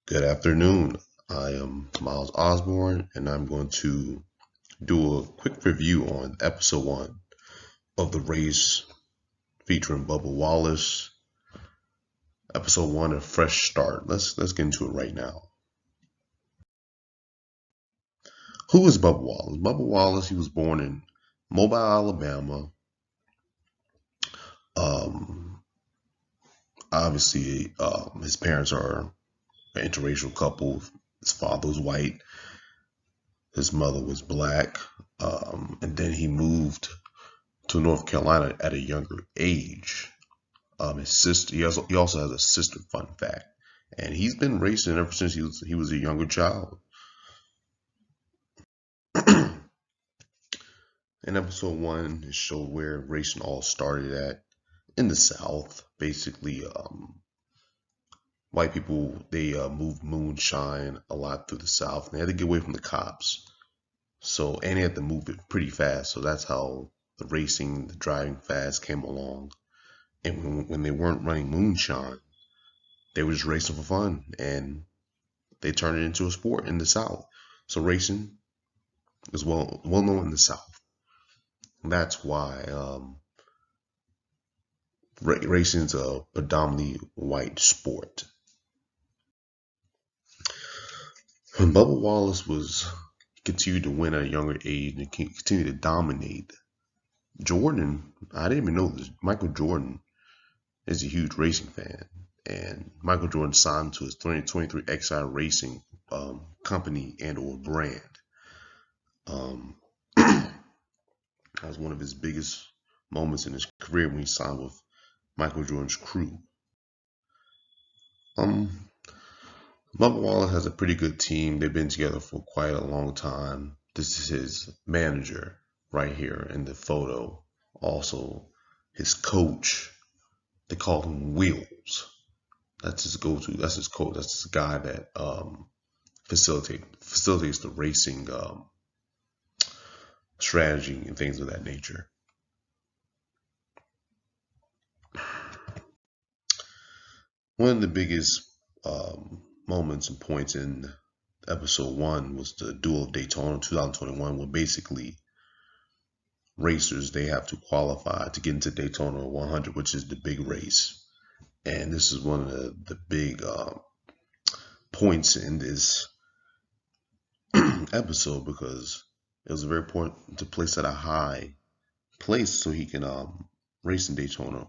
Good afternoon. I am Myles Osborne, and I'm going to do a quick review on episode 1 of The Race featuring Bubba Wallace. Episode 1, a fresh start. Let's get into it right now. Who is Bubba Wallace? Bubba Wallace, he was born in Mobile, Alabama. Um, Obviously, his parents are an interracial couple. His father was white. His mother was black. And then he moved to North Carolina at a younger age. His sister, he also has a sister. Fun fact, and he's been racing ever since he was a younger child. In episode 1, it showed where racing all started at in the South. Basically, white people they moved moonshine a lot through the South, and they had to get away from the cops. And they had to move it pretty fast. So that's how the racing, the driving fast came along. And when they weren't running moonshine, they were just racing for fun, and they turned it into a sport in the South. So racing is well known in the South. That's why racing is a predominantly white sport. When Bubba Wallace continued to win at a younger age and continued to dominate, Jordan, I didn't even know this. Michael Jordan is a huge racing fan, and Michael Jordan signed to his 2023 XI Racing company and/or brand. That was one of his biggest moments in his career when he signed with Michael Jordan's crew. Um, Bubba Wallace has a pretty good team. They've been together for quite a long time. This is his manager right here in the photo. Also, his coach. They call him Wheels. That's his go-to. That's his coach. That's the guy that facilitates the racing strategy and things of that nature. One of the biggest moments and points in episode 1 was the Duel of Daytona 2021, where basically racers they have to qualify to get into Daytona 100, which is the big race. And this is one of the big points in this episode because it was very important to place at a high place so he can race in Daytona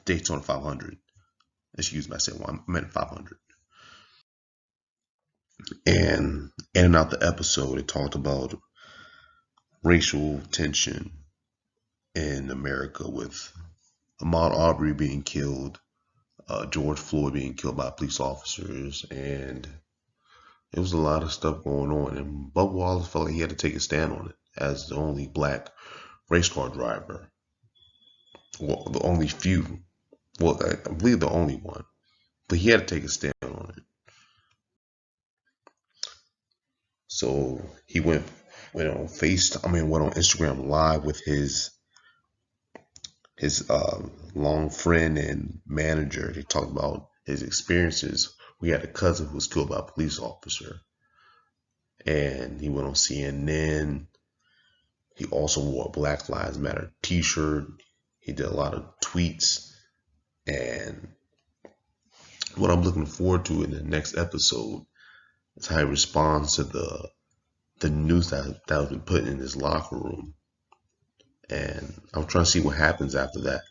500. Excuse me, I said one. I meant 500. And in and out the episode, it talked about racial tension in America with Ahmaud Arbery being killed, George Floyd being killed by police officers, and it was a lot of stuff going on. And Bubba Wallace felt like he had to take a stand on it as the only black race car driver. Well, the only few. Well, I believe the only one. But he had to take a stand on it. So he went on Instagram Live with his long friend and manager. They talked about his experiences. We had a cousin who was killed by a police officer, and he went on CNN. He also wore a Black Lives Matter T-shirt. He did a lot of tweets, and what I'm looking forward to in the next episode is how he responds to the news that has been put in his locker room. And I'm trying to see what happens after that.